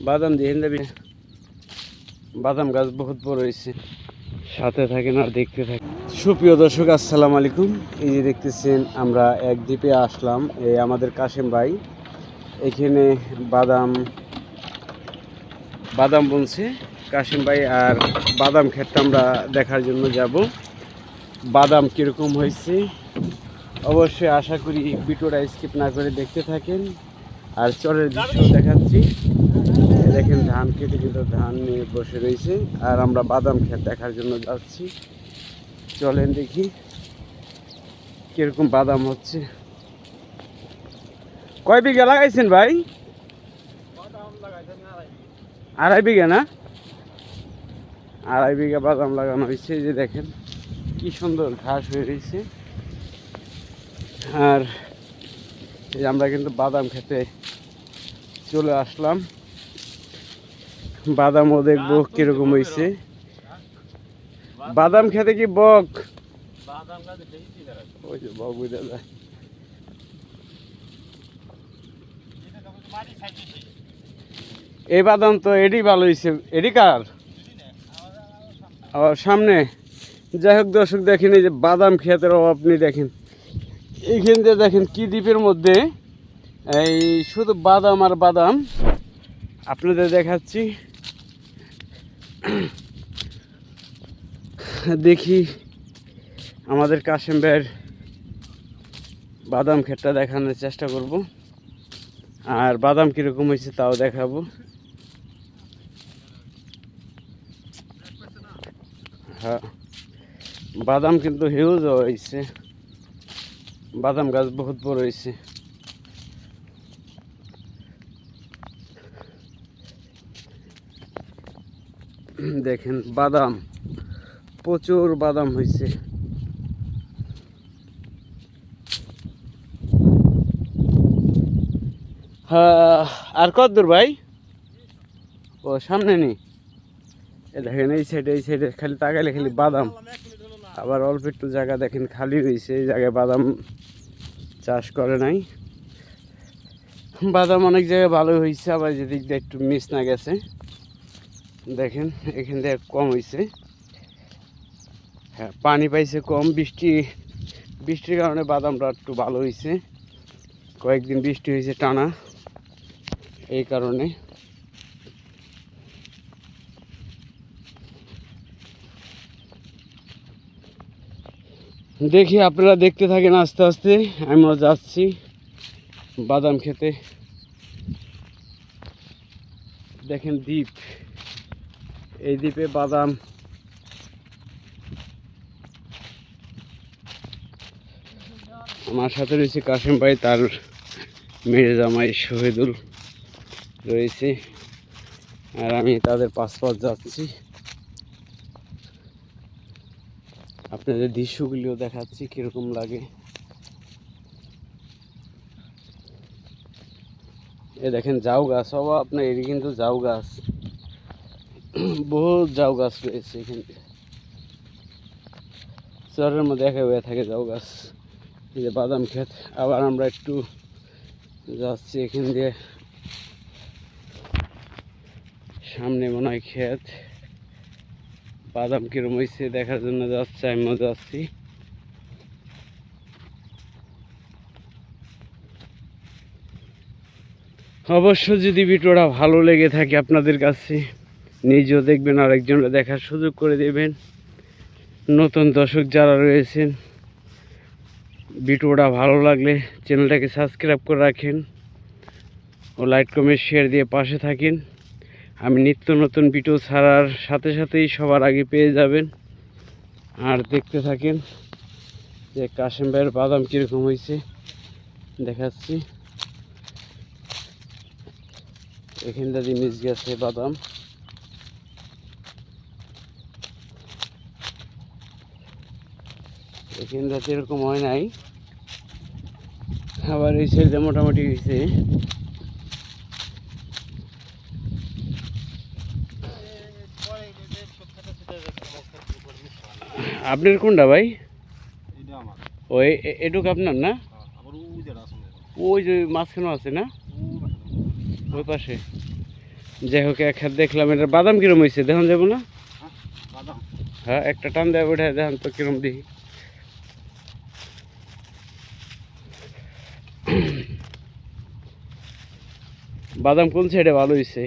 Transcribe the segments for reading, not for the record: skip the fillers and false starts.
বাদাম দিয়ে দেবে। বাদাম গাছ বহুত বড় হয়েছে, সাথে থাকেন আর দেখতে থাকেন। সুপ্রিয় দর্শক আসসালামু আলাইকুম। এই যে দেখতেছেন আমরা এক দ্বীপে আসলাম, এই আমাদের কাশেম ভাই এখানে বাদাম বুনছে কাশেম ভাই, আর বাদাম ক্ষেতটা আমরা দেখার জন্য যাব। বাদাম কীরকম হয়েছে অবশ্যই আশা করি ভিডিওটা স্কিপ না করে দেখতে থাকেন। আর চরের দৃশ্য দেখাচ্ছি, দেখেন ধান কেটে কিন্তু ধান নিয়ে বসে রয়েছে, আর আমরা বাদাম ক্ষেত দেখার জন্য যাচ্ছি। চলেন দেখি কিরকম বাদাম হচ্ছে। কয় বিঘা লাগাইছেন ভাই? 2.5 বিঘা না? 2.5 বিঘা বাদাম লাগানো হয়েছে। এই যে দেখেন কি সুন্দর ঘাস হয়ে রয়েছে। আর এই আমরা কিন্তু বাদাম খেতে চলে আসলাম, বাদামও দেখবো কিরকম হয়েছে। বাদাম খেতে কি বক? ওই যে বক বুঝা যায়। এই বাদাম তো এডি ভালো হয়েছে। এডি কার? আবার সামনে। যাই হোক দর্শক দেখেন, এই যে বাদাম ক্ষেতের আপনি দেখেন এইখান দিয়ে দেখেন কি দ্বীপের মধ্যে এই শুধু বাদাম আর বাদাম। আপনাদের দেখাচ্ছি, দেখি আমাদের কাশেম ভাইয়ের বাদাম ক্ষেতটা দেখানোর চেষ্টা করব, আর বাদাম কীরকম হয়েছে তাও দেখাবো। হ্যাঁ, বাদাম কিন্তু হিউজ হয়েছে, বাদাম গাছ বহুত বড় হয়েছে। দেখেন বাদাম, প্রচুর বাদাম হয়েছে। হ্যাঁ, আর কত দূর ভাই? ও সামনে নি। দেখেন এই সাইডে খালি তাকাইলে খালি বাদাম, আবার অল্প একটু জায়গা দেখেন খালি রয়েছে, এই জায়গায় বাদাম চাষ করে নাই। বাদাম অনেক জায়গায় ভালো হয়েছে, আবার যেদিক দিয়ে একটু মিস না গেছে। দেখেন এখান থেকে কম হয়েছে। হ্যাঁ, পানি পাইছে কম, বৃষ্টির কারণে বাদামটা একটু ভালো হয়েছে। কয়েকদিন বৃষ্টি হয়েছে টানা, এই কারণে। দেখি আপনারা দেখতে থাকেন, আস্তে আস্তে আমরা যাচ্ছি বাদাম খেতে। দেখেন দ্বীপ, এই দ্বীপে বাদাম। আমার সাথে রয়েছে কাশেম ভাই, তার মেয়ে জামাই শহীদুল রয়েছে, আর আমি তাদের পাসপোর্ট যাচ্ছি। আপনাদের দৃশ্যগুলিও দেখাচ্ছি কিরকম লাগে। এ দেখেন জাউ গাছ, সব আপনার এটি কিন্তু জাউ গাছ, বহুত জাউ গাছ রয়েছে এখানে। চরের মধ্যে একা হয়ে থাকে জাউ গাছ। এই যে বাদাম ক্ষেত, আবার আমরা একটু যাচ্ছি এখান দিয়ে, সামনে মনে হয় ক্ষেত। বাদাম কিরম হয়েছে দেখার জন্য যাচ্ছি, আমিও যাচ্ছি। অবশ্য যদি ভিডিওটা ভালো লেগে থাকে আপনাদের কাছে, নিজেও দেখবেন, আর একজনকে দেখার সুযোগ করে দেবেন। নতুন দর্শক যারা রয়েছেন, ভিডিওটা ভালো লাগলে চ্যানেলটাকে সাবস্ক্রাইব করে রাখেন ও লাইক কমেন্ট শেয়ার দিয়ে পাশে থাকেন। আমি নিত্য নতুন ভিডিও ছাড়ার সাথে সাথেই সবার আগে পেয়ে যাবেন। আর দেখতে থাকেন যে কাশেম ভাইয়ের বাদাম কীরকম হয়েছে দেখাচ্ছি। এখানটা দিয়ে মিস গেছে বাদাম। এখানটাতে এরকম হয় নাই, আবার এই সাইডে মোটামুটি হয়েছে। আপনার কোনটা ভাই? ওই এটুকু আপনার না? ওই যে মাঝখানে আছে না, ওই পাশে। যাই হোক এক হাত দেখলাম, এটা বাদাম কিরম হয়েছে দেখুন যাবো না? বাদাম হ্যাঁ একটা টান দেয় ওঠায় দেখুন তো কিরম দেখি। বাদাম কোন সাইডে ভালো হয়েছে?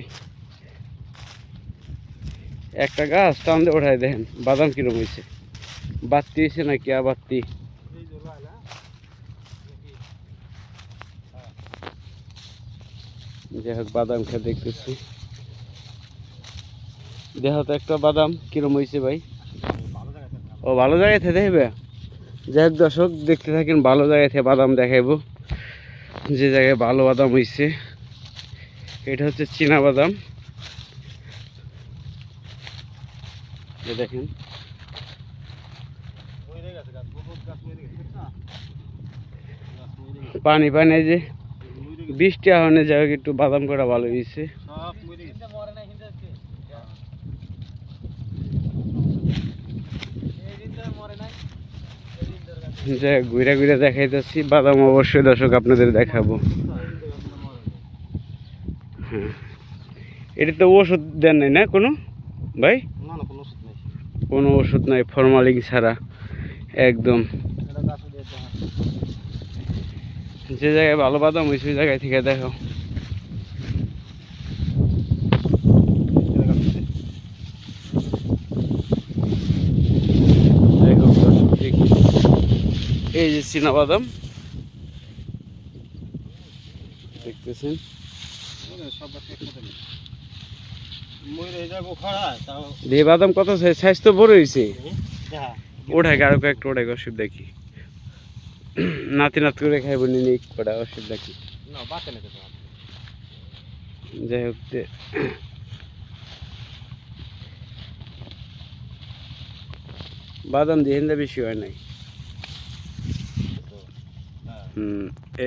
একটা গাছ টান দিয়ে ওঠায় দেখেন বাদাম কিরম হয়েছে, বাত্তি হয়েছে নাকি আবাত্তি। যাই হোক বাদাম খেয়ে দেখতেছি, দেখো তো একটা বাদাম কিরম হয়েছে ভাই। ও ভালো জায়গায় থেকে দেখবে। যাই হোক দর্শক দেখতে থাকেন, ভালো জায়গায় থেকে বাদাম দেখাইবো, যে জায়গায় ভালো বাদাম হয়েছে। এটা হচ্ছে চীনা বাদাম, দেখেন পানি পানি যে বৃষ্টি আহনে যাই হোক একটু বাদাম করা ভালো হয়েছে। যাই হোক ঘুরে ঘুরে দেখাইতেছি বাদাম, অবশ্যই দর্শক আপনাদের দেখাবো। হ্যাঁ এটা তো ওষুধ দেন নাই না কোনো ভাই? কোনো ওষুধ নাই, ফরমালিন ছাড়া একদম। যে জায়গায় ভালো বাদাম হয়েছে ওই জায়গায় থেকে দেখো। দেখি এই যে চীনা বাদাম দেখতেছেন, দিয়ে বাদাম কত সাইজ তো বড় হয়েছে। ওঠাই আরো কয়েকটা ওঠাই অসুবিধা দেখি, নাতি নাত করে খাইব নি কটা অসুবিধা কি। যাই হোক বাদাম দিয়ে হিন্দা বেশি হয় নাই।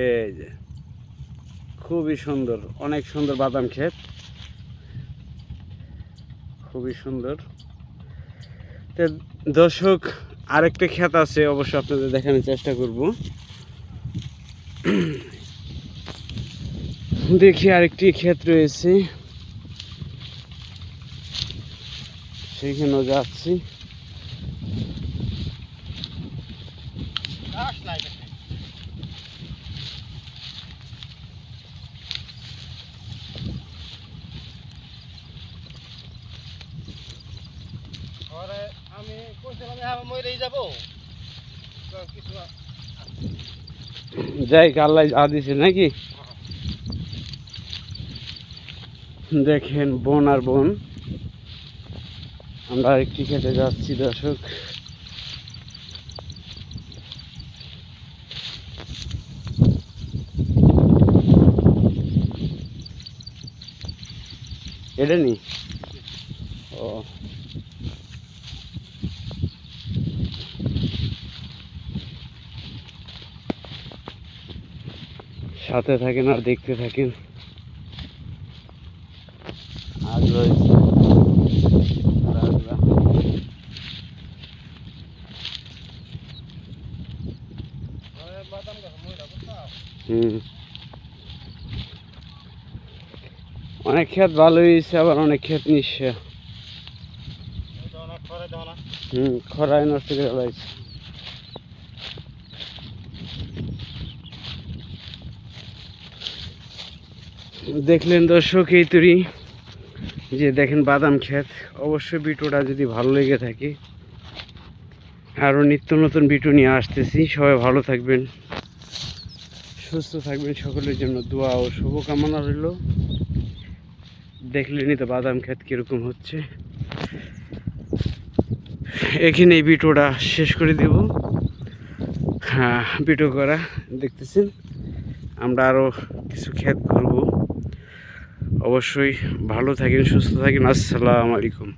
এই যে খুবই সুন্দর, অনেক সুন্দর বাদাম ক্ষেত, খুবই সুন্দর। তো দর্শক আরেকটা ক্ষেত আছে, অবশ্য আপনাদের দেখানোর চেষ্টা করব। দেখি আরেকটি ক্ষেত রয়েছে, সেইখানেও যাচ্ছি। যাই আল্লাহ দিছে নাকি। দেখেন বোন আর বোন, আমরা আরেকটি খেতে যাচ্ছি দর্শক। এটা নি ও সাথে থাকেন আর দেখতে থাকেন। আজ রয়েছে অনেক ক্ষেত ভালো হয়েছে, আবার অনেক ক্ষেত নিঃস্ব। খরায় নষ্ট করে ফেলাইছে। দেখলেন দর্শক এই তরি যে দেখেন বাদাম ক্ষেত। অবশ্যই ভিডিওটা যদি ভালো লেগে থাকে, আরও নিত্য নতুন ভিডিও নিয়ে আসতেছি। সবাই ভালো থাকবেন, সুস্থ থাকবেন, সকলের জন্য দোয়া ও শুভকামনা রইল। দেখলেনই তো বাদাম ক্ষেত কীরকম হচ্ছে। এখানে এই ভিডিওটা শেষ করে দেব। হ্যাঁ ভিডিও করা দেখতেছেন, আমরা আরও কিছু ক্ষেত করব। অবশ্যই ভালো থাকেন, সুস্থ থাকেন। আসসালামু আলাইকুম।